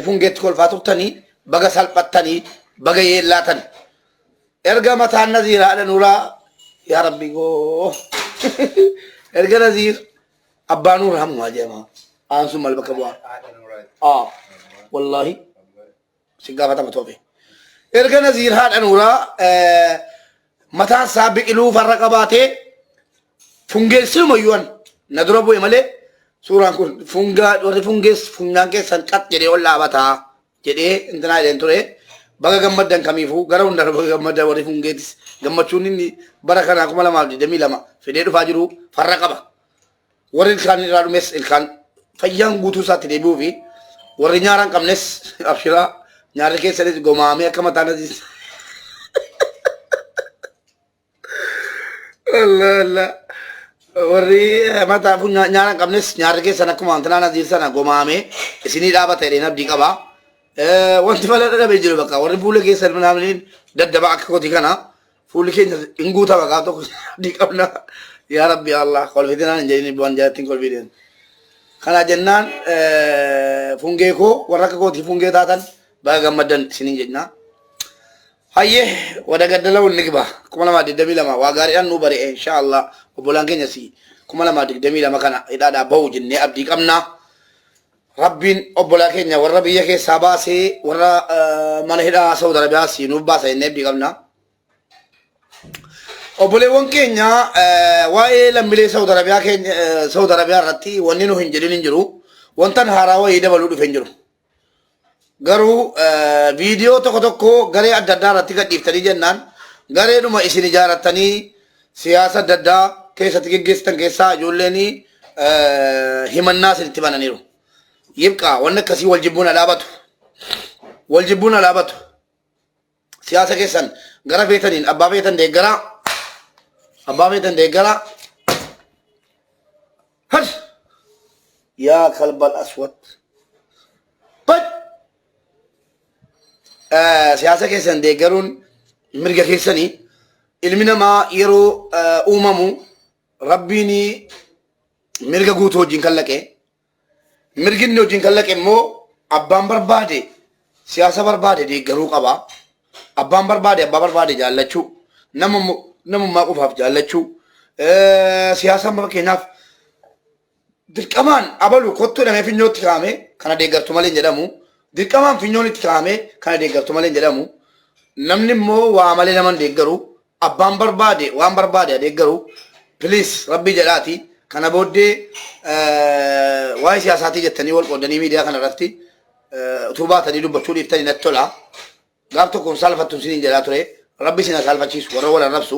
fungeetti kolfaa turtanii baga salphattanii baga yeellatan erga mataan naziiraadha nuraa yaa rabbi goo erga naziir abbaa nuur hammaa jedhama aansu mal bakka bu'aa wallahi si gaafatama toofe erga naziir haadha nuraa mataan isaa biqiluu farra qabaatee fungeessinumayyuan na dura bu'e malee suuraan kun fungaa warri fungees fungaan keessan qat jedhee ol dhaabataa jedhee intinaa jedheen ture baga gammaddan kamiifuu gara hundaa baga gammaddan warri fungeetis gammachuun inni bara kanaa 2022 fedhee dhufaa jiru farra qaba warri ilkaan irraa dhumes ilkaan fayyaan guutuu isaatti deebi'uu fi warri nyaaraan qabnes abshiraa nyaarri keessanis gomaamee akka mataan asiis Allah warri mataa fu nyaaraan qabnes nyaarri keessan akkuma antanaan asiis sana gomaamee isinii dhaabata jedheen abdii qabaa wanti fala dhabee jiru bakka warri fuula keessan naamniin daddaba akka kooti kana fuulli keenya hin guuta bakka tokko abdii qabna yaa rabbi Allah kolfitinaan hin jedhini bu'aan jaalattiin kolfitin kana jennaan fungee koo warra akka kooti fungee taatan baga gammaddan isiniin jenna hayyee wada gaddala wal niqba 2022 waa gaariidhaan nu bari'e inshallah obbolaan keenya si 2022 kana hidhaadhaa bahu jennee abdii qabna rabbiin obbolaa keenya warra biyya keessaa baasee warra mana hidhaa Saudi Arabiyaa si nuuf baasa jennee abdii qabna obboleewwan keenya waa'ee lammiilee Saudi Arabiyaa irratti wanni nu hin jedhin hin jiru wantan haaraa wayii dabaluu dhufe hin jiru garuu viidiyoo tokko garee adda addaa irratti gadhiiftanii jennaan gareedhuma isin ijaarrattanii siyaasa adda addaa keessatti geggeessitan keessaa ijoolleen himannaa isinitti bananiiru yibqaa wanni akkasii wal jibbuun alaabatu siyaasa keessan gara feetaniin abbaa feetan deeggaraa had yaa kalbal aswad bad siyaasa keessan deeggaruun mirga keessanii ilmi namaa yeroo uumamu rabbiin mirga guutuu wajjin kallaqe mirginni wajjin kallaqe immoo abbaan barbaade siyaasa barbaade deeggaruu qaba abbaan barbaade jaallachuu namummaa qofaaf jaallachuu siyaasa fakkeenyaaf dirqamaan abalu kottuu dhamee finyootti kaa'ame kana deeggartu malee hin jedhamu dirqamaan finyoon itti kaa'ame kana deeggartu malee hin jedhamu namni immoo waa malee naman deeggaru abbaan barbaade waan barbaade deeggaru please rabbii jedhaati kana booddee waa'ee siyaasaatii jettanii wal qoodanii miidiyaa kana irratti utuu baatanii dubbachuu dhiiftanii natti tola gaaf tokkoon saalfattu isiniin jedhaa ture rabbi isin saalfachiisu warra wal arrabsu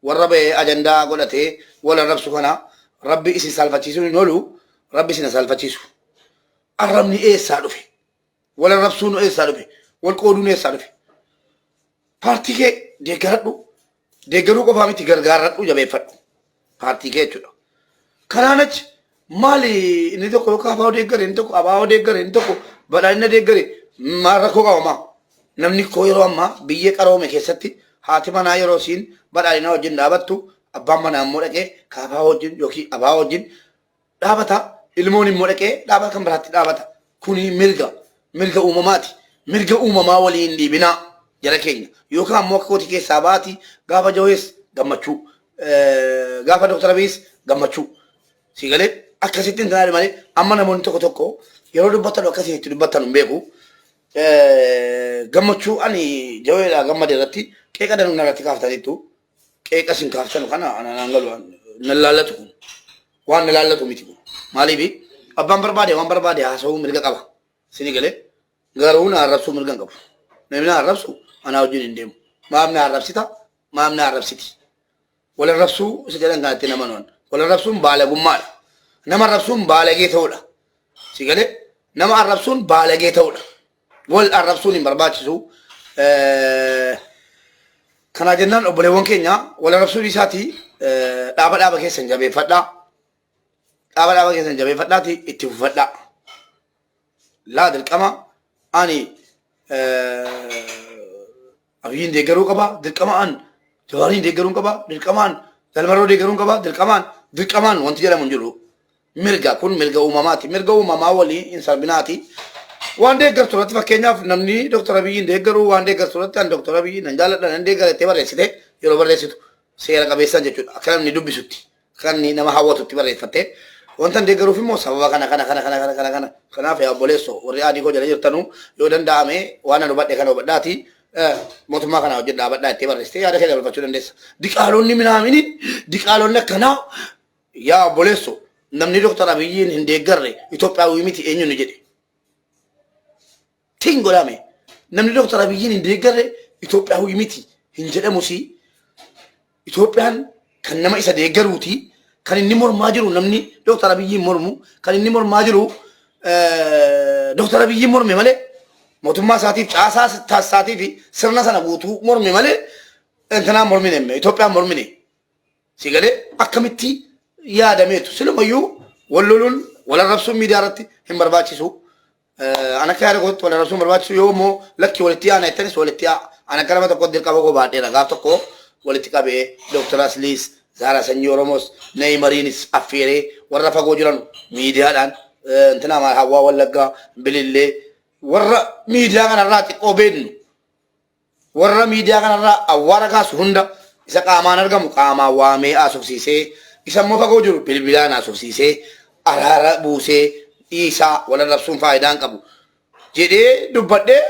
warra ba'ee ajandaa godhatee wal arrabsu kana rabbi isin saalfachiisuun hin oolu rabbi isin saalfachiisu arrabni eessaa dhufe wal arrabsuun eessaa dhufe wal qooduun eessaa dhufe paartii kee deeggaruu qofaa miti gargaaradhu jabeeffadhu paartii kee jechuudha kanaan achi maali inni tokko yookaan abaa'oo deeggare inni tokko abaa'oo deeggare inni tokko badhaadhina deeggare maal rakkoo qabamaa namni koo yeroo ammaa biyyee qaroome keessatti haati manaa yeroo isiin badhaadhina wajjin dhaabattu abbaan manaa immoo dhaqee kaabaa wajjin yookiin abaa wajjin dhaabata ilmoon immoo dhaqee dhaabata kan biraatti dhaabata kuni mirga uumamaati mirga uumamaa waliin dhiibinaa jara keenya yookaan ammoo akka kooti keessaa baati gaafa jawees gammachuu gaafa Dr. Abiis gammachuu si galee akkasitti hin taane malee amma namoonni tokko yeroo dubbatan akkasiin itti dubbatan hin beeku gammachuu ani jaweedhaa gammade irratti qeeqa danuu irratti kaaftaniittu qeeqa sin kaaftanu kana anaan galu nan laallatu kun waan na laallatu miti kun maaliifi abbaan barbaade waan barbaade haasa'uu mirga qaba sini galee garuu na arrabsuu mirga hin qabu namni na arrabsu anaa wajjin hin deemu maam na arrabsita maam na arrabsiti wal arrabsuu isa jedhan kanatti nama noon wal arrabsuun baalagummaadha nama arrabsuun baalagee ta'uudha si galee nama arrabsuun baalagee ta'uudha wal arrabsuun hin barbaachisu kana jennaan obboleewwan keenya wal arrabsuun isaati dhaaba keessan jabeeffadhaa dhaaba keessan jabeeffadhaati itti fufadhaa laa dirqama ani abiyyiin deeggaruu qaba dirqamaan jawaariin deeggaruu qaba dirqamaan dalmaroo deeggaruu qaba dirqamaan wanti jedhamu hin jiru mirga kun mirga uumamaati mirga uumamaa walii hin sarbinaati waan deeggartu irratti fakkeenyaaf namni Dr. Abiyyiin deeggaru waan deeggartu irratti an Dr. Abiyyiin nan jaalladha nan deeggarettee barreessite yeroo barreessitu seera qabeessaan jechuudha akka namni dubbisutti akka namni nama hawwatutti barreeffattee wanta deeggaruuf immoo sababa kana kanaaf yaa obboleessoo warri adii koo jala jirtanuu yoo danda'ame waan an hubadhe kana hubadhaati mootummaa kana hojjedha dhaabadhaa itti barreessite yaada kee dabalfachuu dandeessa diqaalonni minaaminiin diqaalonni akkanaa yaa obboleessoo namni Dr. Abiyyiin hin deeggarre Itoophiyaawii miti eenyuun jedhe tingolame namni Dr. Abiyyiin hin deeggarre Itoophiyaawii miti hin jedhamusi Itoophiyaan kan nama isa deeggaruuti kan inni mormaa jiru namni Dr. Abiyyiin mormu kan inni mormaa jiru Dr. Abiyyiin morme malee mootummaa isaatiif caasaa taasisaatiif sirna sana guutuu morme malee entanaa mormine Itoophiyaan mormine si galee akkamitti yaadameetu silumayyuu walloluun walarrabsuun miidiyaa irratti hin barbaachisu ana akka yaada kootti walarrabsuun barbaachisu yoo immoo lakki walitti aana jettanis walitti ana gara tokko dirqama koo baadheera gaaf tokko walitti qabee Dr. Asliis Zara sanyii Oromos Neymariinis affeeree warra fagoo jiran miidiyaadhaan entanaa maal hawaa wallaggaa bilillee warra miidiyaa kanarraa xiqqoo beeknu warra miidiyaa kanarraa awwaara kaasu hunda isa qaamaan argamu qaamaan waamee haasofsiisee isa immoo fagoo jiru bilbilaan haasofsiisee araara buusee dhiisaa walarrabsuun faayidaan qabu jedhee dubbadhee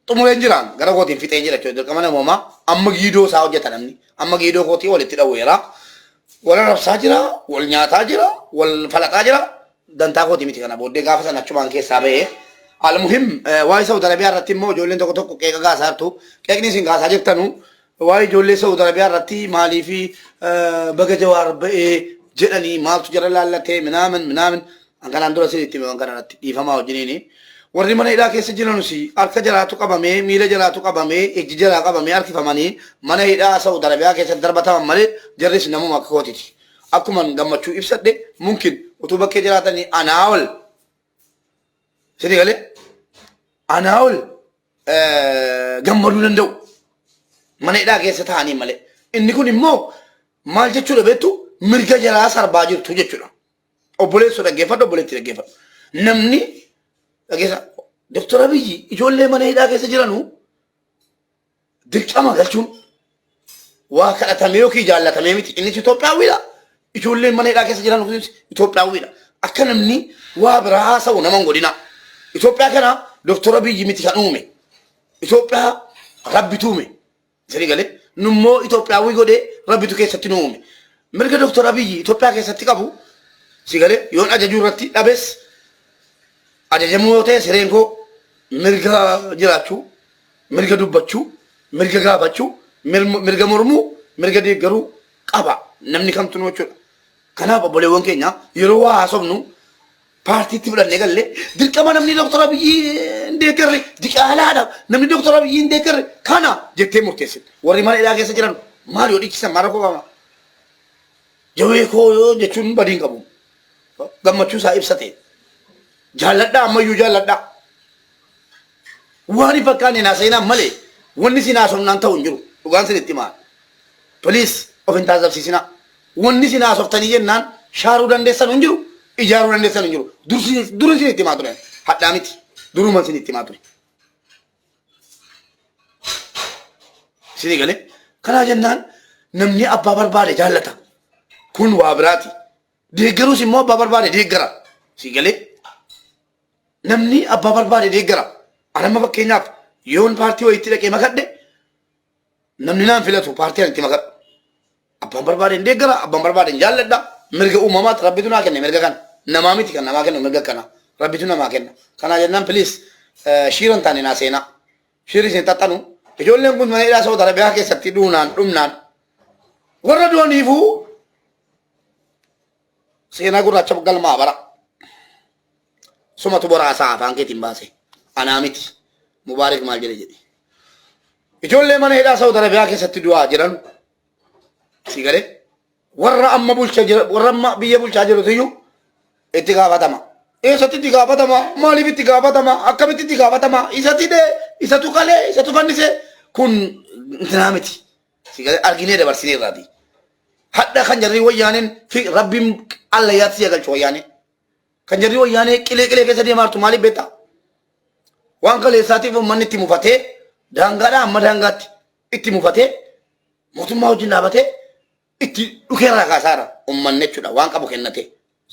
xumureen jiraan gara kootiin fixee jira jechuudha dirqama namoomaa amma giidoo isaa hojjeta namni amma giidoo kootii walitti dhawweera walarrabsaa jira wal nyaataa jira wal falaqaa jira dantaa kootii miti kana booddee gaafa sana achumaan keessaa ba'ee almuhim waa'ee Saudi Arabiyaa irratti immoo ijoolleen tokko tokko qeeqa gaasaa jirtu qeeqni isin gaasaa jirtanu waa'ee ijoollee Saudi Arabiyaa irratti maalii fi baga jawaar ba'ee jedhanii maaltu jara laallatee minaamin kanaan dura sirriitti waan kana irratti dhiifamaa wajjiniini warri mana hidhaa keessa jiranus harka jalaatu qabamee miila jalaatu qabamee ejji jalaa qabamee harkifamanii mana hidhaa Saudi Arabiyaa keessatti darbataman malee jarris namuma akka kootiiti akkuma gammachuu ibsadhe mumkin utuu bakkee jiraatanii anaa ol sidii galee anaa ol gammaduu danda'u mana hidhaa keessa ta'anii malee inni kun immoo maal jechuudha beektu mirga jalaa sarbaa jirtu jechuudha obboleessoo dhaggeeffadhu obboleetti dhaggeeffadhu namni dhageessa Dr. Abiyyi ijoollee mana hidhaa keessa jiranu dirqama galchuun waa kadhatamee yookiin jaallatamee miti innis Itoophiyaawwiidha ijoolleen mana hidhaa keessa jiran Itoophiyaawwiidha akka namni waa biraa haasa'u naman godhina Itoophiyaa kana Dr. Abiyyi miti kan uume Itoophiyaa rabbitu uume sirrii galee nummoo Itoophiyaawwii godhee rabbitu keessatti nu uume mirga Dr. Abiyyi Itoophiyaa keessatti qabu si galee yoon ajajuu irratti dhabees ajajamuu yoo ta'e sireen koo mirga jiraachuu mirga dubbachuu mirga gaafachuu mirga mormuu mirga deeggaruu qaba namni kamtu nu jechuudha kanaaf obboleewwan keenya yeroo waa haasofnu paartiitti fudhannee galle dirqama namni Dr. Abiyyi hin deeggarre diqaalaadha namni Dr. Abiyyi hin deeggarre kana jettee murteessite warri mana hidhaa keessa jiran maal yoo dhiichisan maal rakkoo qaba jawwee koo jechuun badiin qabu gammachuu isaa ibsate jaalladha ammayyuu jaalladha waan fakkaan hin haasa'inaan malee wanni sin haasofnaan ta'u hin jiru dhugaan sin itti maal poliis of hin taasifsiisinaa wanni sin haasoftanii jennaan shaaruu dandeessan hin jiru ijaaruu dandeessan hin jiru durin sin itti maa ture hadhaa miti duruman sin itti maa ture sinii galee kanaa jennaan namni abbaa barbaade jaallata kun waa biraati deeggaruus immoo abbaa barbaade deeggara si galee namni abbaa barbaade deeggara anamma fakkeenyaaf yoon paartii wayitti dhaqee makadhe namni naan filatu paartii itti makadhu abbaan barbaade hin deeggara abbaan barbaade hin jaalladha mirga uumamaati rabbitu naa kenne mirga kana namaa miti kan namaa kennu mirga kana rabbitu namaa kenna kanaa jennaan piliis shiiran taane naa seenaa shiirri isin xaxxanu ijoolleen kun mana hidhaa Saudi Arabiyaa keessatti dhumnaan warra du'aniifuu seenaa gurraacha galmaa bara sumatu boraasaa afaan keetiin baase anaa miti mubaarik maal jedhe ijoollee mana hidhaa Saudi Arabiyaa keessatti du'aa jiran si galee warra amma biyya bulchaa jiru iyyuu itti gaafatama eessatti itti gaafatama maaliif itti gaafatama akkamitti itti gaafatama isatti dee isatu qalee isatu fannise kun intinaa miti si galee arginee dabarsinee irraati hadda kan jarri wayyaaneen rabbiin alla yaatti si galchu wayyaanee kan jarri wayyaanee qilee keessa deemaartu maaliif beektaa waan kaleessaatiif uummanni itti mufatee daangaadhaa amma daangaatti itti mufatee mootummaa wajjin dhaabatee itti dhukeerraa kaasaara uummanni jechuudha waan qabu kennate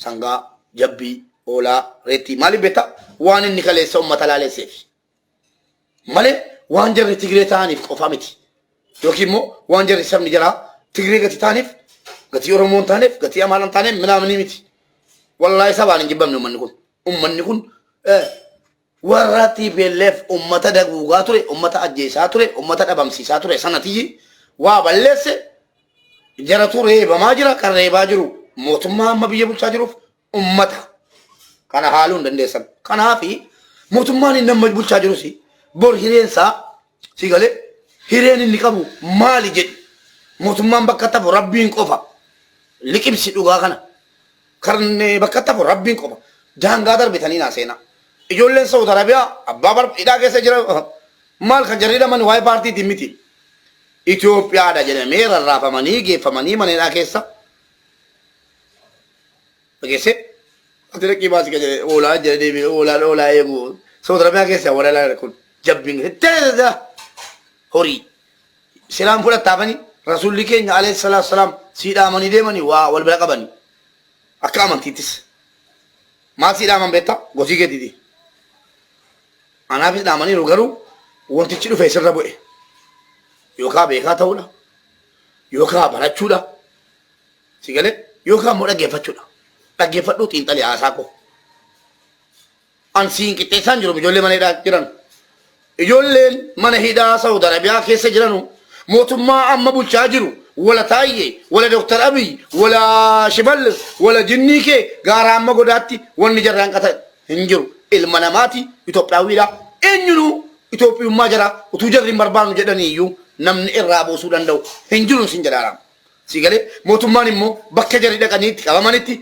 sangaa jabbii hoolaa reettii maaliif beektaa waan inni kaleessa uummata laaleesseef malee waan jarri Tigree ta'aniif qofa miti yookiin immoo waan jarri sabni jaraa Tigree gati ta'aniif gati Oromoon ta'aniif gati Amaaran ta'aniif minaamanii miti wallaahi sabaan hin jibbamne uummanni kun warra TPLF ummata daguugaa ture ummata ajjeesaa ture ummata dhabamsiisaa ture sanatiyyi waa balleesse jaratu reebamaa jira kan reebaa jiru mootummaa amma biyya bulchaa jiruuf ummata kana haaluu hin dandeessan kanaafi mootummaan inni amma bulchaa jirus bor hireensaa si galee hireen inni qabu maali jedhi mootummaan bakka tafu rabbiin qofa liqimsi dhugaa kana karne bakka tafu rabbiin qofa daangaa darbitanii naa seenaa ijoolleen Saudi Arabiyaa abbaa barbaadaa keessa jira maal kan jarri dhaman waa'ee paartiitiin miti Itoophiyaadha jedhamee rarraafamanii geeffamanii maneedhaa keessa dhageesse ati dhaqii baasii kan jedhe oolaa jedhe deebi'ee oolaa eegu Saudi Arabiyaa keessa walaalaa kun jabbiin teessisa horii silaan fudhataafanii rasuulli keenya alayhi salaatu salaam siidhaamanii deemanii waa wal bira qabanii akka amantiittis maal siidhaaman beektaa gosii keetiiti anaafis dhaamaniiru garuu wantichi dhufe sirra bu'e yookaan beekaa ta'uudha yookaan barachuudha si galee yookaan immoo dhaggeeffachuudha dhaggeeffadhuu xiinxalee haasaa koo an siin qixxeessaan jiru ijoollee mana hidhaa jiran ijoolleen mana hidhaa Saudi Arabiyaa keessa jiranu mootummaa amma bulchaa jiru wala taayye wala Dr. Abiy wala Shimallis wala jinnii kee gaara amma godaatti wanni jarraan qata hin jiru ilma namaati Itoophiyaawidha eenyunu Itoophiyummaa jara utuu jarri barbaannu jedhaniiyyuu namni irraa buusuu danda'u hin jiru sin jedhaara si galee mootummaan immoo bakka jarri dhaqaniitti qabamanitti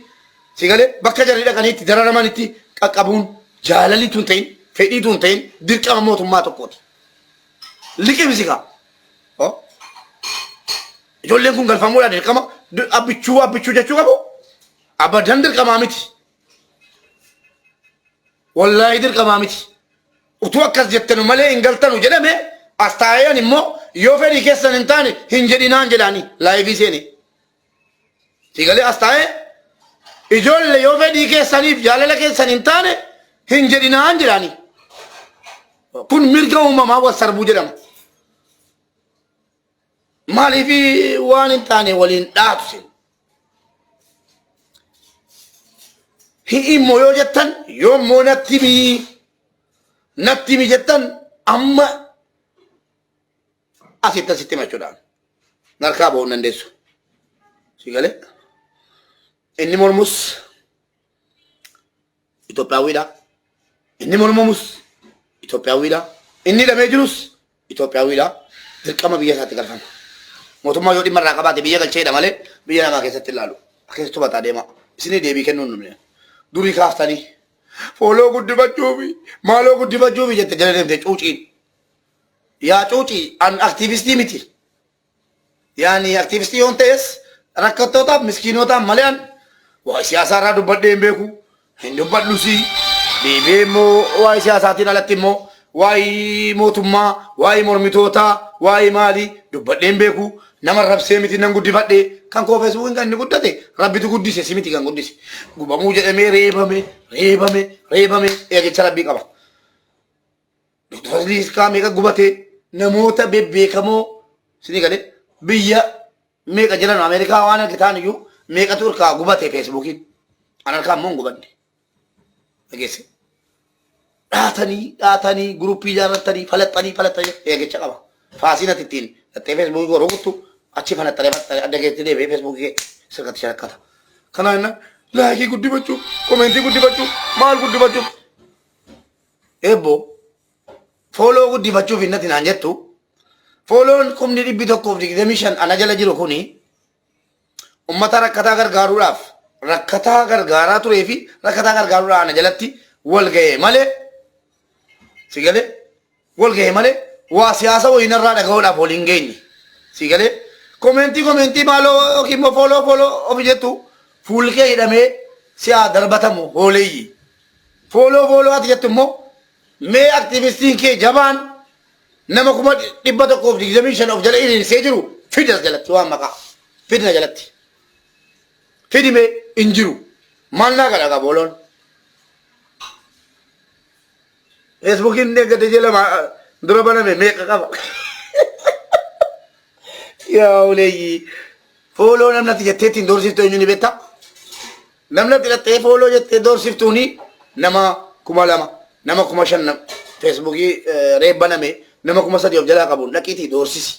si galee bakka jarri dhaqaniitti dararamanitti qaqqabuun jaalaliituun ta'in fedhiituun ta'in dirqama mootummaa tokkooti liqimsikaa ijoolleen kun galfamuudha dirqama abbichuu jechuu qabu abadan dirqamaa miti wallahi dirqamaa miti utuu akkas jettanu malee hin galtanu jedhame as taa'een immoo yoo fedhii keessan hin taane hin jedhinaan jedhaanii laayivii seene si galee as taa'ee ijoollee yoo fedhii keessaniif jaalala keessan hin taane hin jedhinaan jedhaanii kun mirga uumamaa wal sarbuu jedhama maaliif waan hin taane waliin dhaatu sin immoo yoo jettan yoommoo natti mi jettan amma asitti asitti machuudhaan narkaa ba'uu hin dandeessu si galee inni mormus Itoophiyaawidha inni mormamus Itoophiyaawidha inni hidhamee jirus Itoophiyaawidha dirqama biyya isaatti galfama mootummaa yoo dhimma irraa qabaate biyya galcheedha malee biyya namaa keessatti ilaalu keessattuu bataa deema isinii deebii kennuun numne durii kaaftanii fooloo guddifachuufi maaloo guddifachuufi jette jala deemte cuuciin yaa cuucii an aktiivistii miti yaani aktiivistii yoon ta'es rakkattootaaf miskiinootaaf malee an waa siyaasaa irraa dubbadhee hin beeku hin dubbadhusii deebee immoo waa'ee siyaasaatiin alatti immoo waa'ee mootummaa waa'ee mormitootaa waa'ee maalii dubbadhee hin beeku nama rabsee miti nan guddifadhee kan koo feesbuukiin kan inni guddate rabbitu guddise si miti kan guddise gubamuu jedhamee reebame eegicha rabbii qaba Dr. Kaa meeqa gubatee namoota bebbeekamoo sini galee biyya meeqa jiran Ameerikaa waan argitaan iyyuu meeqatu irkaa gubate feesbuukiin an harkaa immoo hin gubanne dhageesse dhaatanii guruppii ijaarratanii falaxanii eegicha qaba faasinati ittiin dhattee feesbuukii goroo guttu achi falaxxalee adda keetti deebi'ee feesbuukii sirkatti sharakkata kana jenna laayikii guddifachuu komentii guddifachuu maal guddifachuu eebboo fooloo guddifachuuf innati naan jettu fooloon 125 ana jala jiru kuni ummata rakkataa gargaaruudhaaf rakkataa gargaaraa turee fi rakkataa gargaaruudhaaf ana jalatti wal ga'ee malee si galee wal ga'ee malee waa siyaasa wayinarraa dhaga'uudhaaf waliin geenye si galee komentii maaloo yookiin immoo fooloo ofi jettu fuulkee hidhamee siyaa darbatamu hooleeyyi fooloo ati jettu immoo mee aktivistiin kee jabaan nama kuma 125 of jala iriirsee jiru fidas jalatti waan maqaa fidna jalatti fidime injiru maal naa gadha qabooloon Facebookin ne gade jala dura baname meeqa qaba yaa uleeyyi fooloo namnatti jetteettiin doorsiftu eenyuun ni beektaa namnatti lattee fooloo jettee doorsiftuuni nama 2,000 nama 5,000 Facebookii reebbaname nama 3,000 of jalaa qabuun dhaqiitii doorsisi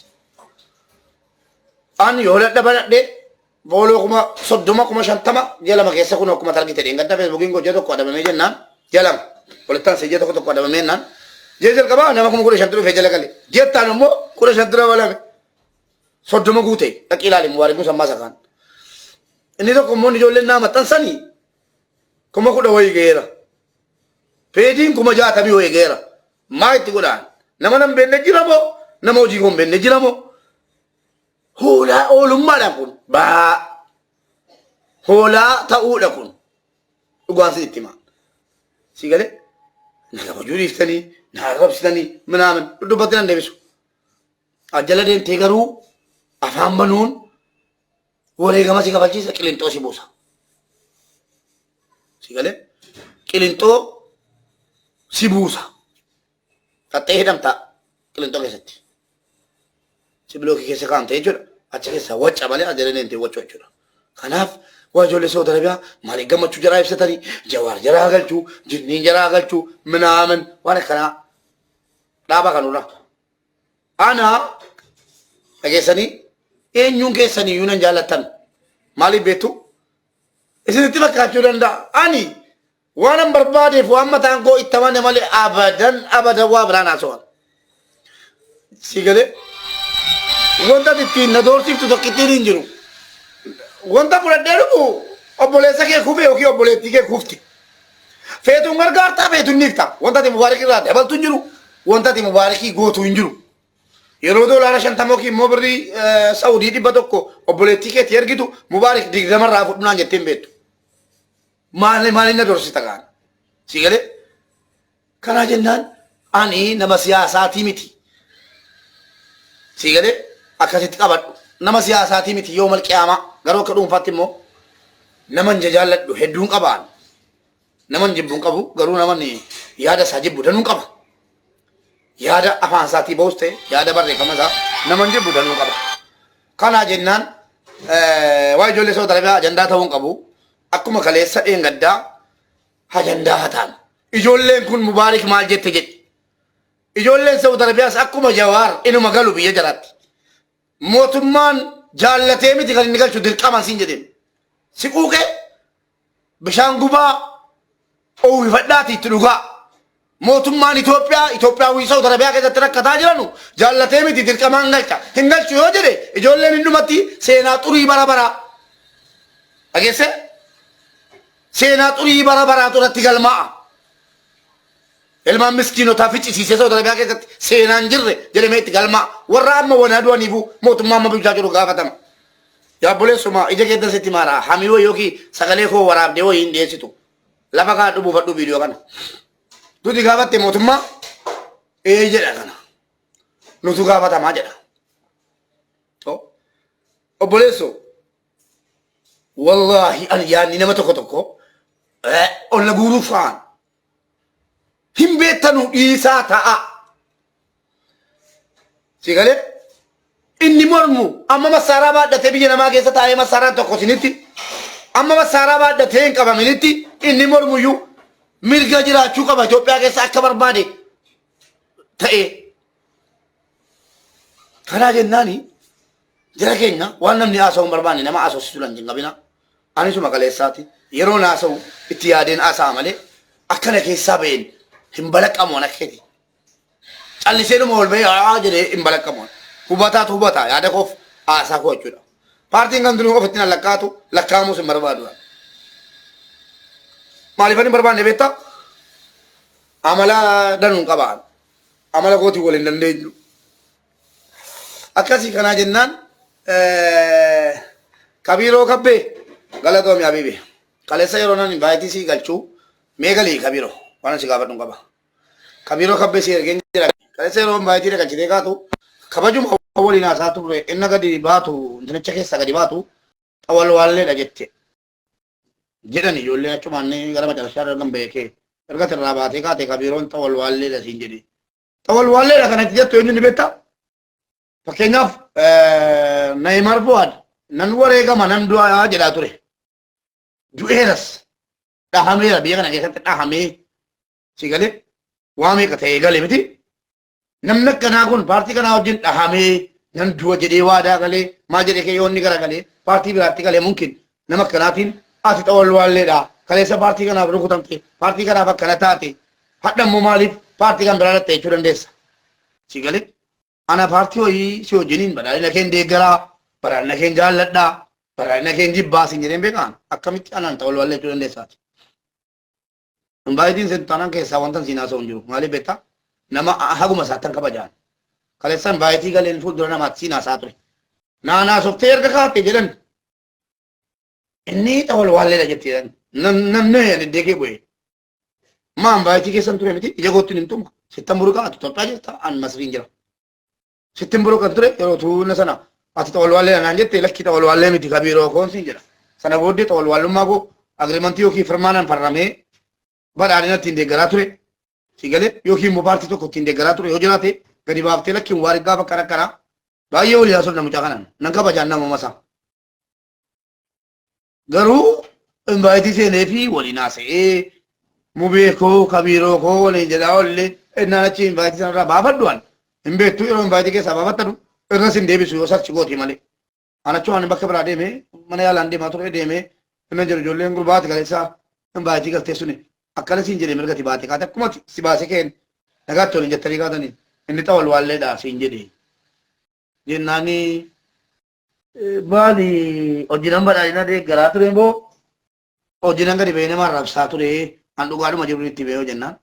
an yoo ladha banadhe fooloo 30,050 jalama keessa kun akkuma targite dheengadda Facebookiin gojjee tokko adabamee jennaan jalama walittaan sejjee tokko adabamee jennaan jee jalqabaa nama 15,000 dhufee jala gale jettaan immoo 15,000 dura balame 30 guute dhaqi ilaali mubaarikum sammaa sakaan inni tokko immoo ijoolleen naa maxxansanii 10,000 wayii geera peetiin 60,000 wayii geera maa itti godhaan nama nan beenne jira moo nama hojii kun beenne jira moo hoolaa oolummaadhaan kun baa hoolaa ta'uudha kun dhugaan si itti maan si galee na kabajuu dhiiftanii na arrabsitanii minaamin dubbatti nan deebisu ajjala deemtee garuu afaan banuun wareegama si kafachiisa qilintoo si buusa si galee qilintoo si buusa qaxxee hidhamta qilintoo keessatti si bilookii keessa kaamte jechuudha achi keessa wacca malee ajjala deemtee waccu jechuudha kanaaf waa ijoollee Saudi Arabiyaa maaliif gammachuu jaraa ibsatanii jawaar jaraa galchuu jinniin jaraa galchuu minaamin waan akkanaa dhaaba kanurra ana dhageessanii eenyuun keessanii iyyuu nan jaallattan maaliif beektu isinitti fakkaachuu danda'a ani waan an barbaadeef waan mataan koo itti amane malee abadan waa biraan haasa'an si galee wanta ittiin na doorsiftu tokkittiin hin jiru wanta fudhadhee dhufu obboleessa kee kufe yookiin obboleettii kee kufti feetuun gargaartaa feetuun niifta wanta ati mubaarakii irraa dabaltu hin jiru wanta ati mubaarakii gootu hin jiru yeroo doolaara 50 yookiin immoo birrii Saawudii 100 obboleettii keetti ergitu mubaarak 20 irraa fudhunaan jettee hin beektu maaliin na doorsita kaan si galee kanaa jennaan ani nama siyaasaatii miti si galee akkasitti qabadhu nama siyaasaatii miti yoo malqiyaamaa garuu akka dhuunfaatti immoo naman jaalladhu hedduun qabaan naman jibbuun qabu garuu naman yaada isaa jibbu danuun qaba yaada afaan isaatii bahus ta'e yaada barreeffama isaa naman jibbu danuun qaba kanaa jennaan waa ijoollee Saawudi Arabiyaa ajandaa ta'uun qabu akkuma kaleessa dheengaddaa ajandaa hataan ijoolleen kun mubaarik maal jette jedhi ijoolleen Saawudi Arabiyaas akkuma jawaar inuma galu biyya jaraatti mootummaan jaallatee miti kan inni galchu dirqaman siin jedheen si quuqee bishaan gubaa uwwifadhaati itti dhugaa mootummaan Itoophiyaa Saawudi Arabiyaa keessatti rakkataa jiranu jaallatee miti dirqamaan galcha hin galchu yoo jedhe ijoolleen hundumatti seenaa xurii bara baraa dhageesse seenaa xurii bara baraatu irratti galmaa'a ilmaan miskiinotaa ficcisiisee Saawudi Arabiyaa keessatti seenaan jirre jedhamee itti galmaa'a warra amma wanaa du'aniifu mootummaa amma bulchaa jiru gaafatama yaa obboleessuma ija keessa sitti maaraa hamiiwoo yookiin sagalee koo waraabdee wayii hin dhiyeessitu lafa kaa dhubuufadhu viidiyoo kana nuti gaafatte mootummaa jedha kana nutu gaafatamaa jedha obboleesso wallaahi ani yaanni nama tokko olla guuruu fa'aan hin beektanu dhiisaa ta'a si galee inni mormu amma masaaraa baadhatee biyya namaa keessa taa'ee masaaraan tokko sinitti amma masaaraa baadhatee hin qabaminitti inni mormuyyuu mirga jiraachuu qaba Itoophiyaa keessa akka barbaade ta'e kanaa jennaani jara keenya waan namni haasa'uu hin barbaanne nama haasofsiisuu lan jingabina anisuma kaleessaati yeroo haasa'u itti yaadeen haasa'a malee akkana keessaa ba'een hin balaqqamoon akkeeti callisee dhuma ol ba'ee jedhee hin balaqqamoon hubataatu hubataa yaada koof haasaa koo jechuudha paartiin kan dunuu ofitti nan lakkaatu lakkaamuus hin barbaadudha maaliif hin barbaanne beektaa amala danuun qabaan amala kootii waliin dandeenyu akkasii kanaa jennaan kabiiroo kabbee galatoomi habiibi kaleessa yeroo nan invaayitii sii galchuu mee galii kabiiroo waan si gaafadhu qaba kabiro kabbe si ergen jira kale se ron bayti ka jide ka tu kabaju awali na sa tu inna gadi batu ndine chake sa gadi batu awal walle da jette jedani jolle achumanne gara ma tarshara gambe ke erga terra baate ka te kabiron tawal walle da sinjedi tawal walle da kana jetto inni betta fakkeenyaaf Neymar Fuad nan wareegama nan du'a jedhaa ture du'eeras dhahameera biyya kana keessatti dhahamee si galee waa meeqa ta'ee galee miti namni akkanaa kun paartii kanaa wajjin dhahamee nan du'a jedhee waadaa galee maa jedhee kee yoonni gara galee paartii biraatti galee mumkin nama akkanaatiin ati xawal waalleedha kaleessa paartii kanaaf rukutamte paartii kanaaf akkana taate hadhammoo maaliif paartii kan biraa dhatte jechuu dandeessa si galee ana paartii ho'ii si wajjiniin badhaadhina keen deeggaraa badhaadhina keen jaalladhaa badhaadhina keen jibbaa sin jedheen beekaan akkamitti anaan xawal waallee jechuu dandeessaati. Baay'een seetanaan keessaa wanta siin haasa'u hin jiru maaliif beektaa nama haguma isaattan kabajaan kaleessan baay'ee galeen fuuldura namaatti siin haasaa ture naanaa softee erga kaa'atte jedhan inni xawal waalleedha jetteedhan namni deddeeqee bu'e maan baay'ee keessan ture miti ija gootti hin tumu sittan buru kaa'atu Itoophiyaa jirta an masriin jira sittin buru kan ture yeroo tuunna sana ati xawal waalleedha naan jette lakki xawal waallee miti kabiiroo koon siin jedha sana booddee xawal waallummaa koo agriimantii yookiin firmaanaan farramee badhaadhina ittiin deeggaraa ture si galee yookiin immoo paartii tokko ittiin deeggaraa ture yoo jiraate gadi baaftee lakkiin waarii gaafa akkana akkanaa baay'ee walii haasofna namucaa kanaan nan kabajaan nama masaa garuu baay'ee seenee fi waliin haasa'ee mubee koo kabiiroo koo waliin jedhaa ollee innaan achi baay'ee sanarraa baafadhuwan hin beektu yeroo baay'ee keessaa baafattadu irras hin deebisu yoo sarchi gooti malee anachuu waan bakka biraa deemee mana yaalaan deemaa ture deemee inni jiru ijoolleen gurbaati kaleessaa baay'ee galtee suni akkana siin jedhee mirgati baate kaate akkuma si baase keen nagaatti waliin jettanii kaatanii inni xawal waalleedha siin jedhee jennaani maali hojiinan badhaadhina deeggaraa ture immoo hojiinan gadi ba'ee nama arrabsaa ture an dhugaadhuma jiru itti ba'ee jennaan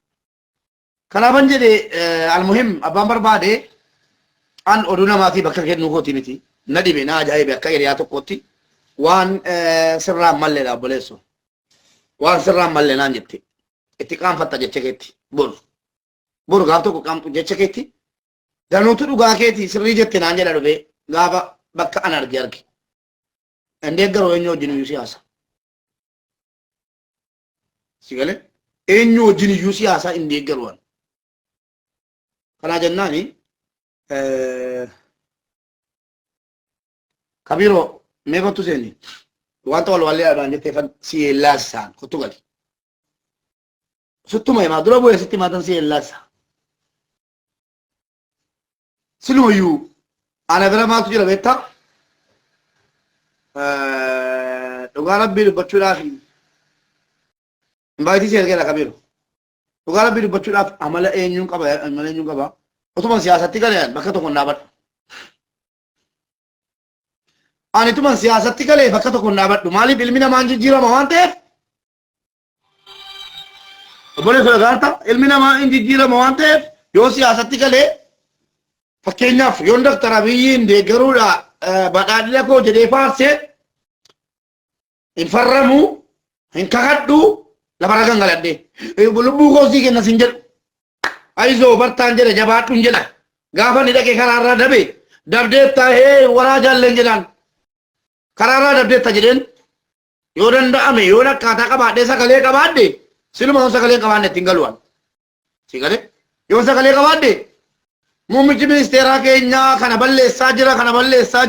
kanaafan jedhee almuhim abbaan barbaade an oduu namaatii bakka kennuu kooti miti na dhibe na ajaa'ibe akka hiriyaa tokkotti waan sirraan malleedha obboleessu waan sirraan mallee naan jette itti qaanfatta jecha keetti boru gaaf tokko qaamtu jecha keetti danuutu dhugaa keeti sirrii jette naan jedha dhufe gaafa bakka an arge inni eeggaroo eenyu wajjin iyyuu siyaasa si galee eenyu wajjin iyyuu siyaasa inni eeggaroon kanaa jennaani kabiroo meeqattu seeni wanta wal wallee adaan jettee fan si yellaasaan kuttu gali suttuma himaa dura bu'ee sitti maatan si yellaasa silumayyuu ana bira maaltu jira beektaa dhugaa rabbii dubbachuudhaaf baay'ee si ergeera kabiru dhugaa rabbii dubbachuudhaaf amala eenyuun qaba otuman siyaasatti galee bakka tokko dhaabadhu ani tuman siyaasatti galee bakka tokko dhaabadhu maaliif ilmi namaa hin jijjiirama waan ta'eef obboleessa dhagaarta ilmi namaa hin jijjiirama waan ta'eef yoo siyaasatti galee fakkeenyaaf yoon Dr. Abiyyiin deeggaruudha badhaadhina koo jedhee faarsee hin farramu hin kakadhu lafarra gangaladhee lubbuu koo sii kenna sin jedhu ayizoo bartaan jedhe jabaadhuun jedha gaafa ni dhaqee karaarraa dabe dabdeetta waraa jaalleen jedhaan karaarraa dabdeetta jedheen yoo danda'ame yoo akkaataa qabaadhee sagalee qabaadhe siluma yoo sagalee qabaanne ittiin galuwan si galee yoo sagalee qabaadhe muummichi ministeeraa keenyaa kana balleessaa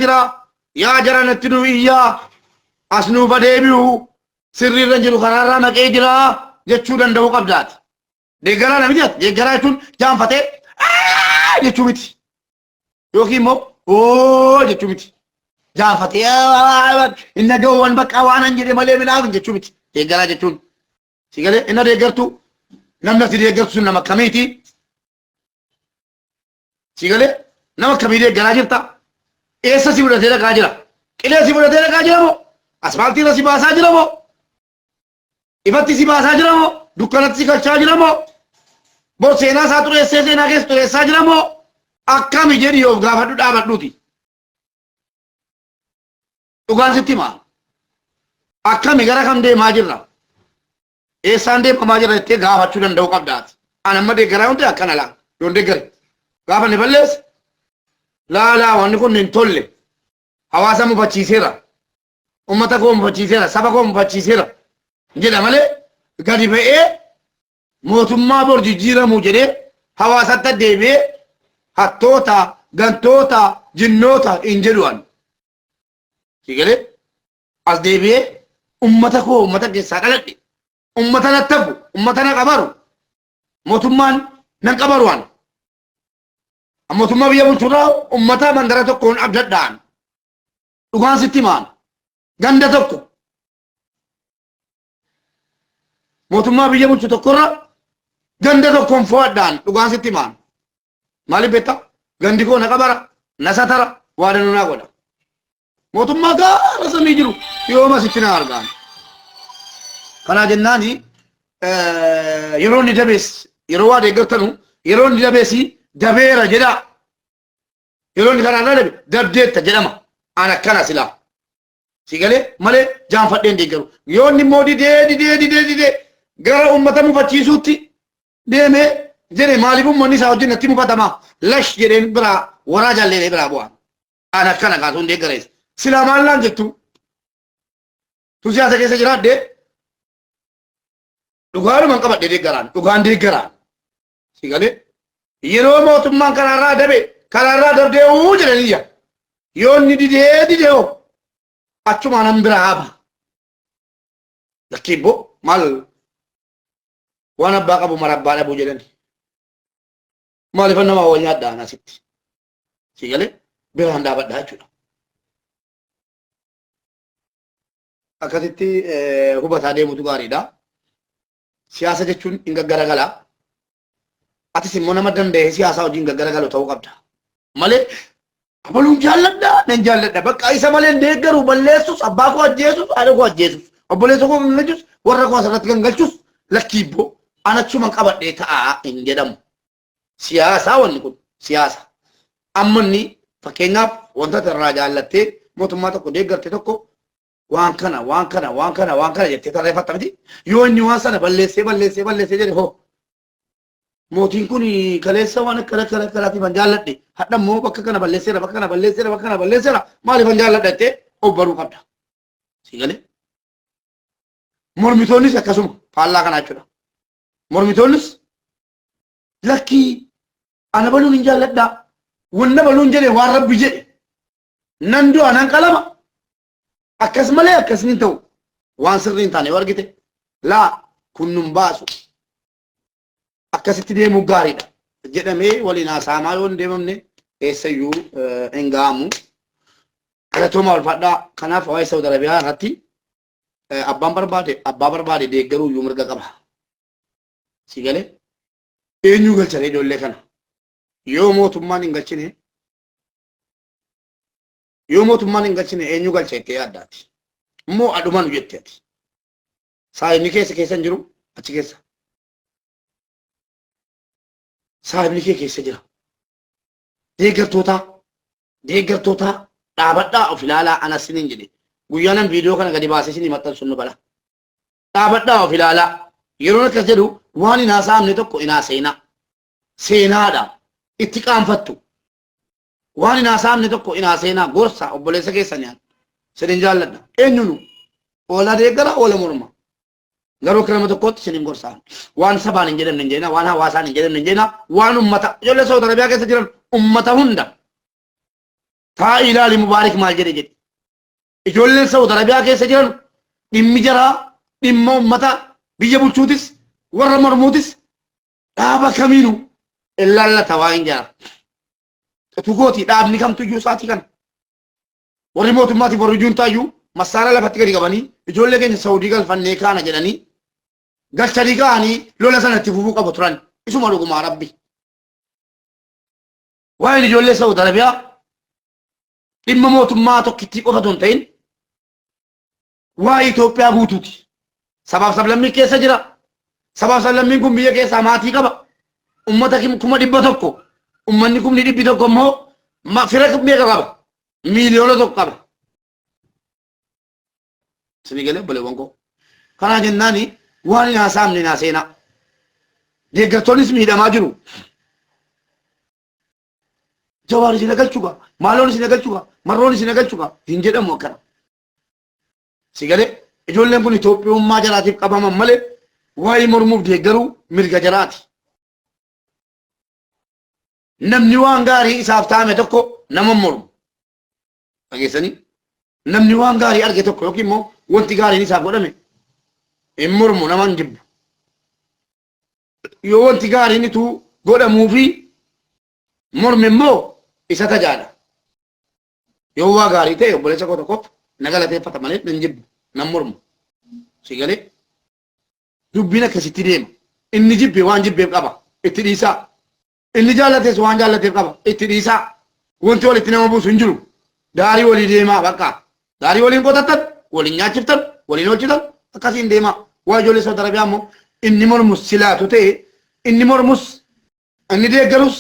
jira yaa jara natti nu iyyaa as nuufa deebi'u sirriirra jiru karaarraa naqee jira jechuu danda'uu qabdaati. Deeggaraa namichi deeggaraa jechuun jaanfatee jechuu miti yookiin immoo oo jechuu miti jaanfatee inni gawwan bakka waan an jedhe malee minaaf jechuu miti deeggaraa jechuun si galee inni deeggartu namni ati deeggartu sun nama akkamiiti si galee nama akkamii deeggaraa jirta eessa si fudhatee dhaqaa jira qilee si fudhatee dhaqaa jira moo asfaaltiirra si baasaa jira moo ifatti si baasaa jira moo dukkanatti si galchaa jira moo bor seenaa isaa xureessee seenaa keessa xureessaa jira moo akkami jedhi of gaafadhu dhaabadhuuti dhugaan sitti himaa akkami gara kam deemaa jirra eessaan deemamaa jirra jettee gaafachuu danda'uu qabdaati أنا ما دقرا وانت أكنا لا يون دقر قابل نبلس لا وانكون ننتولي حواسا مبتشيسيرا أمتكم مبتشيسيرا سبكم مبتشيسيرا جدا مالي قادي بإيه موتما برجي جيرا موجري حواسا تدبي هاتوتا غانتوتا جنوتا إنجلوان كيكالي أس دبي أمتكو أمتك ساقلت أمتنا تبو أمتنا قبرو موتمان ننقبروان موتما بيا بلتراو أمتا من دراتو كون أبدت دان لغان ستمان غاندا توكو موتما بيا بلتو تكورا غاندا توكون فواد دان لغان ستمان مالي بيتا غانديكو نقبرا نساترا وادنو ناقودا موتما غارا سميجرو يوما ستنا أرغان كنا جناني يروني دبس يرواد يقرتنو يروني دبسي دبيرا جدا يروني كان أنا دبديت جدما أنا كنا سلا سيقالي مالي جان فدين ديقرو يوني مودي دي غير أمتا مفتشيسوتي ديمي جري مالي بموني ساوجي نتي مفتما لش جرين برا وراجا لي برا بوان أنا كنا قاتون ديقريس سلا مالان جتو تسياسة كيسا جرات دي dhugaanu man qabadhe deeggaraan dhugaan deeggaraan sigalee yeroo mootummaan karaarraa darbee uu jedhaniyya yoonni didee oo achuma nan bira haaba lakkiibbo maal waan abbaa qabu marabbaa dhabuu jedhani maaliifan namaa wal nyaadhaan asitti sigalee biraan dhaabadhaa jechuudha akkasitti hubataa deemutu gaariidha. Siyaasa jechuun hin gaggaragala. Atis immoo nama danda'e siyaasa wajjin gaggaragalu ta'uu qabda. Malee abaluun jaalladha nan jaalladha bakka isa malee deeggaru balleessus abbaa koo ajjeesus haadha koo ajjeesus obboleessa koo gangalchus warra koo asirratti gangalchus lakkiibbo anachuma qabadhee ta'a hin jedhamu. Siyaasaa wanni kun siyaasa. Amma inni fakkeenyaaf wanta irraa jaallattee mootummaa tokko deeggarte tokko waan kana jettee tarreeffatta miti yoo inni waan sana balleessee jedhe hoo mootiin kun kaleessa waan akkanaati ban jaalladhe hadha immoo bakka kana balleesseera maaliif ban jaalladha jettee of baruu qabda sigalee mormitoonnis akkasuma faallaa kanaa jechuudha mormitoonnis lakkii ana baluun hin jaalladha wanna baluun jedhe waan rabbi jedhe nan du'a nan qalama akkas malee akkasni ta'u waan sirriin taane wargite laa kunnum baasu akkasitti deemuu gaariidha jedhamee waliin haasaamaa yoo hin deemamne eessayyuu hin ga'amu galatooma walfadhaa kanaaf waa'ee Saudi Arabiyaa irratti abbaa barbaade deeggaruu iyyuu mirga qaba si galee eenyuu galchanii ijoollee kana yoo mootummaan hin galchine eenyu galcheettee yaaddaati immoo adhumaan jetteeti saahibni keessa hin jiru achi keessa saahibni keessa jira deeggartoota dhaabadhaa of ilaalaa anas sinin jedhe guyyaanan viidiyoo kana gadi baasee sinii maxxansuun nu bala dhaabadhaa of ilaalaa yeroo akkas jedhu waan hin haasa'amne tokko inaa seenaadha itti qaanfattu waan hin haasa'amne tokko inaa seenaa gorsa obboleessa keessaniin sinin jaalladha eenyunu oola deeggara oola morma garuu kirama tokkotti sinin gorsaa waan sabaan hin jedhamne hin jeena waan hawaasaan hin jedhamne hin jeena waan ummata ijoollee Saudi Arabiyaa keessa jiran ummata hunda taa ilaali mubaarik maal jedhe ijoolleen Saudi Arabiyaa keessa jiran dhimmi jaraa dhimma ummata biyya bulchuutis warra mormuutis dhaaba kamiinu ilaallata waa hin jara tugooti dhaabni kamtu iyyuu saatii kana warri mootummaatiif warri juuntaayyuu massaara lafatti gadi qabanii ijoollee keenya Saudii galfannee kaana jedhanii galchanii ka'anii lola sanatti fufuu qabu turan isuma dhugumaa rabbi waa'een ijoollee Saudi Arabiyaa dhimma mootummaa tokkittii qofatu hin ta'in waa'ee Itoophiyaa guutuuti sabaaf sablammii keessa jira sabaaf sablammiin kun biyya keessaa maatii qaba ummata 100,000 ummanni 100,000 immoo fira meeqa qaba miliyoona tokko qaba sini galee boleewwan koo kanaa jennaani waan hin haasa'amne naa seenaa deeggartoonnis miidhamaa jiru. Jawaar isin agalchuuqa, maaloon isin agalchuuqa, marroon isin agalchuuqa hin jedhamu akkana. Si galee ijoolleen kun Itoophiyummaa jalaatiif qabaman malee waa'ee mormuuf deeggaruu mirga jalaati. Namni waan gaarii isaaf taame tokko nama mormu. Dhageessanii namni waan gaarii arge tokko yookiin immoo wanti gaariin isaaf godhame hin mormu nama hin jibbu. Yoo wanti gaariin ituu godhamuu fi morme immoo isa tajaajila. Yoo waa gaarii ta'e obboleessa koo tokko na galateeffata malee hin jibbu nan mormu. Si galee dubbiin akkasitti deema. Inni jibbe waan jibbeef qaba itti dhiisaa. Inni jaallates waan jaallateef qaba itti dhiisaa. Wanti walitti nama buusu hin jiru. Daarii walii deemaa bakka. Daarii waliin qotattan, waliin nyaachiftan, waliin hojjetan akkasiin deemaa. Waa ijoollee Saawud Arabiyaa immoo inni mormus silaatu ta'e inni mormus inni deeggarus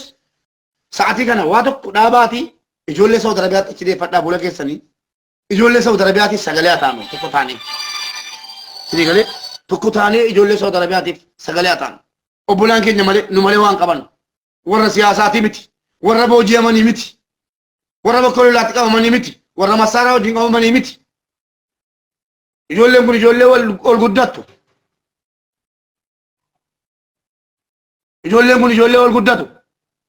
sa'aatii kana waa tokko dhaabaatii ijoollee Saawud Arabiyaatti achi deeffadhaa fuula keessanii ijoollee Saawud Arabiyaatiif sagalee ataanu tokko taanee. Sini galee tokko taanee ijoollee Saawud Arabiyaatiif sagalee ataanu. Obbolaan keenya malee nu malee waan qaban warra siyaasaatii miti, warra booji'amanii miti, warra bakka lolaatti qabamanii miti, warra masaaraa wajjin qabamanii miti. Ijoolleen kun ijoollee ol guddattu. Ijoolleen kun ijoollee ol guddatu.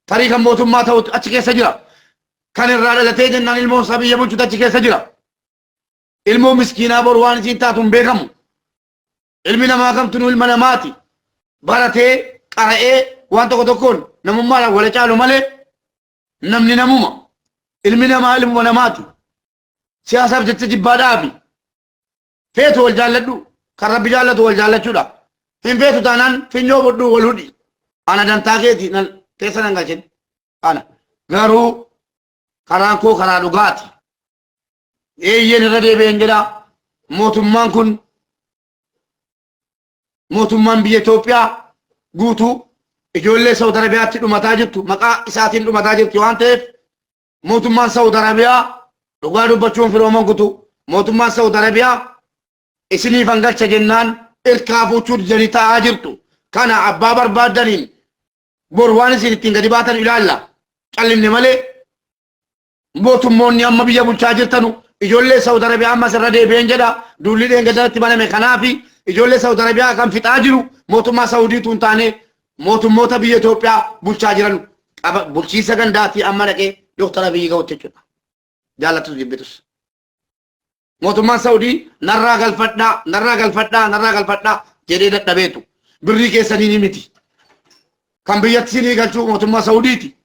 Tarii kan mootummaa ta'utu achi keessa jira. Kan irraa dhalatee jennaan ilmoon isaa biyya bulchuutu achi keessa jira. Ilmoo miskiinaa boru waan isiin taatu hin beekamu. Ilmi namaa kamtuu ilma namaati. Baratee qara'ee waan tokko tokkoon namummaadhaan wal caalu malee namni namuma. Ilmi namaa ilmuma namaati. Siyaasaaf jecha jibbaa dhaabi. Feetu wal jaalladhu. Kan Rabbi jaallatu wal jaallachuudha. Hin feetu taanaan finyoo bodhuu wal hudhi. Ana dantaa keeti keessa nan galchin. Ana garuu karaan koo karaa dhugaati. Eeyyeen irra deebi'een jedha. Mootummaan kun mootummaan biyya Itoophiyaa guutuu ijoollee Saawud Arabiyaatti dhumataa jirtu maqaa isaatiin dhumataa jirti waan ta'eef mootummaan Saawud Arabiyaa dhugaa dubbachuun firooman kutu mootummaan Saawud Arabiyaa isiniif hangalcha jennaan ilkaa fuuchuu didanii taa'aa jirtu. Kana abbaa barbaadaniin bor waan isin ittiin gadi baatan ilaalla. Callinne malee mootummoonni amma biyya bulchaa jirtanu ijoollee Saawud Arabiyaa ammas irra deebi'een jedha. Duulli dheengadatti baname kanaafi ijoollee Saawud Arabiyaa kan fixaa jiru mootummaa Saawudiitu hin taane mootummoota biyya Itoophiyaa bulchaa jiran bulchiisa gandaatii amma dhaqee Dooktar Abiyyi ga'utti jechuudha. Jaallatus jibbitus. Mootummaan Saawudii narraa galfadhaa jedhee dadhabeetu. Birrii keessanii ni miti. Kan biyyatti sinii galchuu mootummaa Saawudiiti.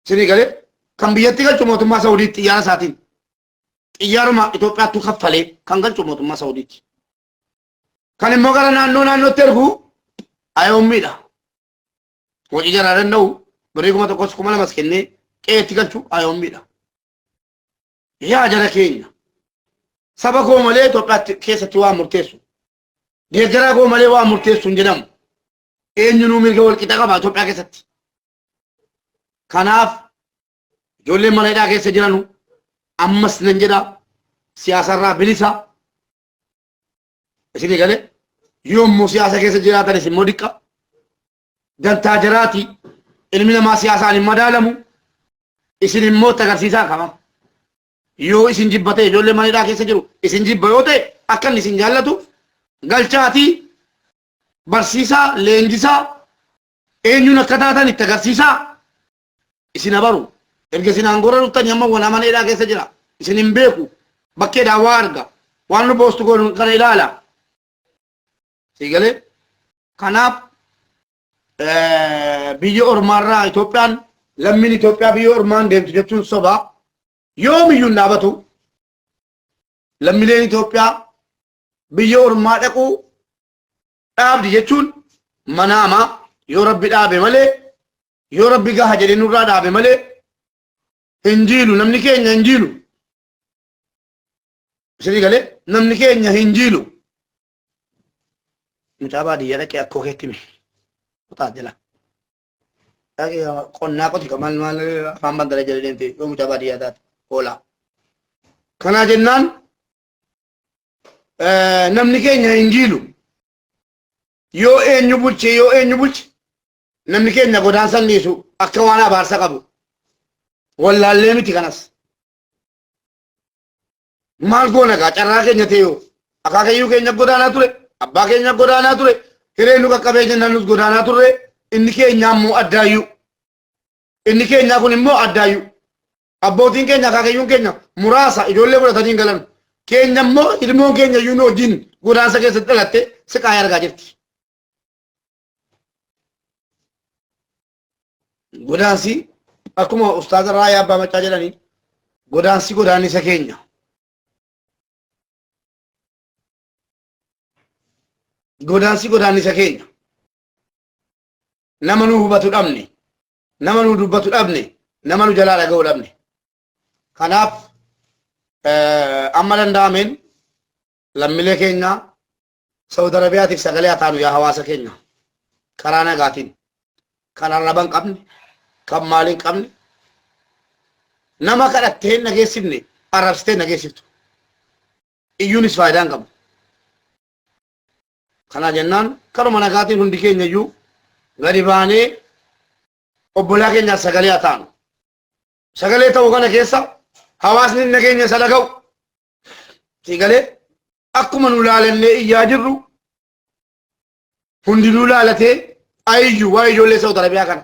Sinii galee kan biyyatti galchuu mootummaa Saawudiiti xiyyaara isaatiin. Xiyyaaruma Itoophiyaattu kaffalee kan galchuu mootummaa Saawudiiti. Kan immoo gara naannootti ergu ayoommiidha. Hojii jaraa danda'u birrii 1,200 kennee qe'eetti galchuu ayoommiidha. Yaa jara keenya. Saba koo malee Itoophiyaa keessatti waa murteessu. Deeggaraa koo malee waa murteessu hin jedhamu. Eenyunuu mirga wal qixa qaba Itoophiyaa keessatti. Kanaaf ijoolleen mana hidhaa keessa jiranu ammas nan jedha siyaasarraa bilisa. Isinii galee yommuu siyaasa keessa jiraatanis immoo diqqa. Dantaa jaraati ilmi namaa siyaasaan hin madaalamu. Isin immoo agarsiisaa qaba. Yoo isin jibbatee ijoollee mana hidhaa keessa jiru isin jibba yoo ta'e akka inni isin jaallatu galchaatii barsiisaa leenjisaa eenyuun akka taatan itti agarsiisaa isin abaru erga isin aangoorra dhuftanii amma wana mana hidhaa keessa jira isin hin beeku bakkeedhaa waa arga waan nu boostu goonu kana ilaala. Sigalee kanaaf biyya ormaarraa Itoophiyaan lammiin Itoophiyaa biyya ormaan deemtu jechuun sobaa. Yoomiyyuu hin dhaabatu lammiileen Itoophiyaa biyya ormaa dhaquu dhaabdi jechuun manaamaa yoo Rabbi dhaabe malee yoo Rabbi gaha jedhee nurraa dhaabe malee hin jiilu namni keenya hin jiilu. Isinii galee namni keenya hin jiilu. Mucaa baadiyyaa dhaqee akkoo keetti mi kutaa jala. Qonnaa qoti maal afaan bandara jala deemte yoo mucaa baadiyyaa taate. Ola. Kana jennaan namni keenya hin jiilu. yoo eenyu bulche namni keenya godaansan dhiisu akka waan abaarsa qabu wallaallee miti kanas maal goona gaa carraa keenya ta'e yoo akaakayyuu keenya godaanaa ture abbaa keenya godaanaa ture hireen nu qaqqabee jennaan nus godaanaa turre inni keenya ammoo addaayyuu inni keenya kun immoo addaayyuu abbootiin keenya akaakayyuun keenya muraasa ijoollee fudhatanii galan keenya immoo ilmoon keenya iyyuu nu wajjin godaansa keessatti dhalatte siqaa argaa jirti. Godaansi akkuma ustaaza Raayyaa Abbaa Maccaa jedhanii godaansi godaannisa keenya. Godaansi godaannisa keenya. Nama nu hubatu dhabne, nama nu dubbatu dhabne, nama nu jalaa dhaga'uu dhabne. Kanaaf amma danda'ameen lammiilee keenya Saudi Arabiyaatiif sagalee haa taanu yaa hawaasa keenya karaa nagaatiin kan arraba hin qabne kan maal hin qabne nama kadhattee nageessifne arrabsitee nageessiftu iyyuunis faayidaa hin qabu. Kana jennaan karuma nagaatiin hundi keenya iyyuu gadi baanee obbolaa keenyaaf sagalee haa taanu. Sagalee ta'uu kana keessa hawaasni nageenya isa dhaga'u sigalee akkuma nu laalannee iyyaa jirru hundi nu laalatee ayyu waa ijoollee Saudi Arabiyaa kana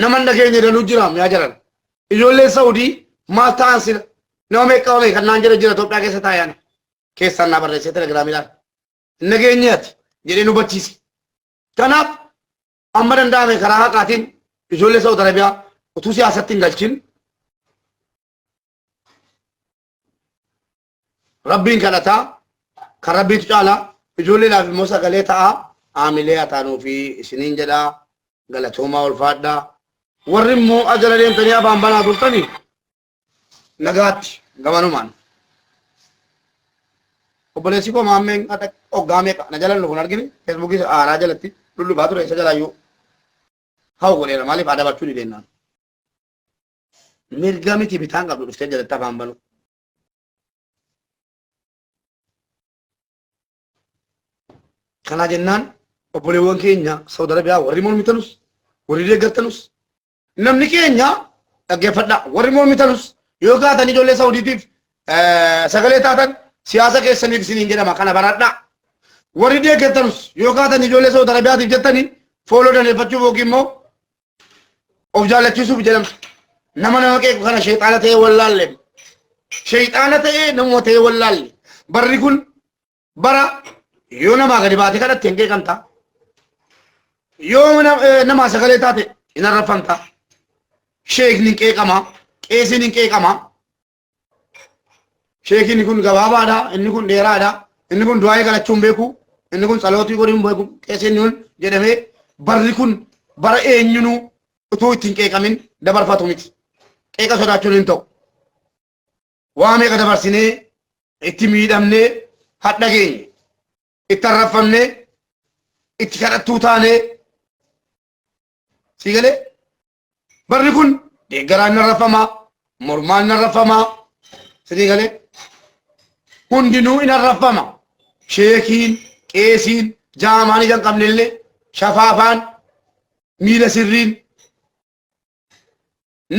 nama nageenya danuu jiraam yaa jiran ijoollee Saudi maal ta'an sila nama meeqa wame kan naan jira Itoophiyaa keessa taa'an keessaan naa barreessee telegiraamiidhaan nageenyaati jedhee nu hubachiise. Kanaaf amma danda'ame karaa haqaatiin ijoollee Saudi Arabiyaa utuu siyaasatti hin galchin rabbiin kadhataa kan rabbiitu caalaa ijoolleedhaaf immoo sagalee ta'aa aamilee haa taanuu fi isiniin jedhaa galatoomaa ulfaadhaa warri immoo ajala deemtanii afaan banaa turtanii nagaatti gamanumaan obboleessi koo maammeen hoggaa meeqa na jalan kun argine feesbuukii aaraa jalatti lullubaa ture isa jalaayyuu haa godheera maaliif adabachuu didennaan mirga miti bitaan qabdu dhuftee jalatti afaan banu. Kana jennaan obboleewwan keenya Saudi Arabiyaa warri mormitanus warri deeggartanus namni keenya dhaggeeffadha warri mormitanus yoo gaatan ijoollee Saudiitiif sagalee taatan siyaasa keessaniif isiniin jedhama kana baradha warri deeggartanus yoo gaatan ijoollee Saudi Arabiyaatiif jettanii fooloo daneeffachuuf yookiin immoo of jaallachiisuuf jedhamtu nama qeequ kana sheexaana ta'ee wallaalle sheexaana ta'ee namuma ta'ee wallaalle barri kun bara yoo namaa gadi baate kadhatte hin qeeqamta yoo namaa sagalee taate hin arrafamta sheekni hin qeeqama qeesiin hin qeeqama sheekni kun gabaabaadha inni kun dheeraadha inni kun du'aa'ee kadhachuu hin beeku inni kun salootii godhuu hin beeku qeesiin kun jedhamee barri kun bara eenyunuu utuu ittiin qeeqamin dabarfatu miti qeeqa sodaachuun hin ta'u waa meeqa dabarsinee itti miidhamnee hadha geenye itti arrafamne itti kadhattuu taane sigalee barri kun deeggaraan arrafamaa mormaan arrafamaa sigalee hundinuu in arrafama sheekiin qeesiin jaamaan ija hin qabnellee shafaafaan miila sirriin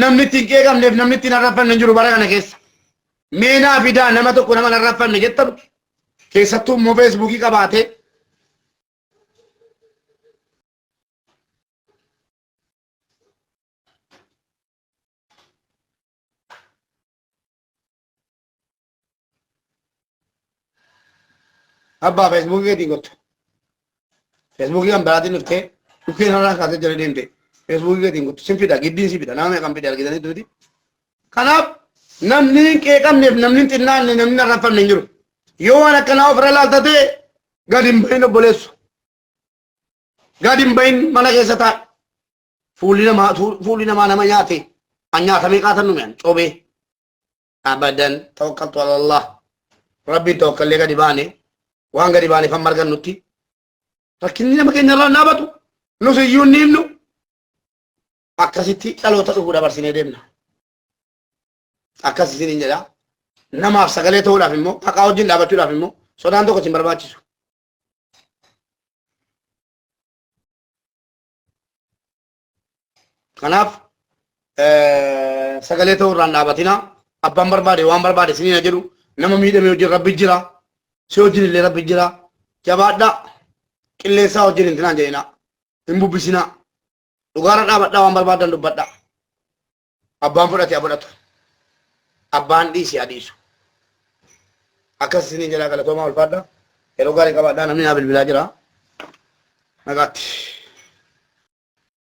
namni ittiin qeeqamneef namni ittiin arrafamne jiru bara kana keessa meenaa fidaa nama tokko nama arrafamne jettanu keessattuu immoo feesbuukii qabaatee abbaa feesbuukii keetiin gottu feesbuukii kan biraatiin dhuftee dhukkeen har'aa kaasee jala deemte feesbuukii keetiin gottu sin fida giddiin si fida nama meeqan fide argitanii duuti kanaaf namni hin qeeqamneef namni hin xinnaanne namni hin arrafamne hin jiru. Yoo waan akkanaa ofirra laaltatee gadi hin bahin obboleessu gadi hin bahin mana keessa taa'e fuulli namaa nama nyaate an nyaatamee qaatannu mi'an coobee abadan tawakkaltu ala Allah rabbiin tawakkallee gadi baane waan gadi baane fan margan nutti rakkinni nama keenya irraa naabatu nus iyyuu hin himnu akkasitti dhaloota dhufuu dabarsinee deemna akkas isin hin jedhaa namaaf sagalee ta'uudhaaf immoo haqaa wajjin dhaabachuudhaaf immoo sodaan tokko isin barbaachisu. Kanaaf sagalee ta'uu irraan dhaabatina. Abbaan barbaade waan barbaade sinii na jedhu nama miidhame wajjin rabbi jira. Si wajjin illee rabbi jira. Jabaadhaa qilleensaa wajjin hin tinaan jedhina. Hin bubbisinaa. Dhugaarra dhaabadhaa waan barbaadan dubbadhaa. Abbaan fudhate haa fudhatu. Abbaan dhiise haa dhiisu. Akkas isinii jedhaa galatoomaa ulfaadhaa. Yeroo gaarii qabaadhaa namni naa bilbilaa jira. Nagaatti.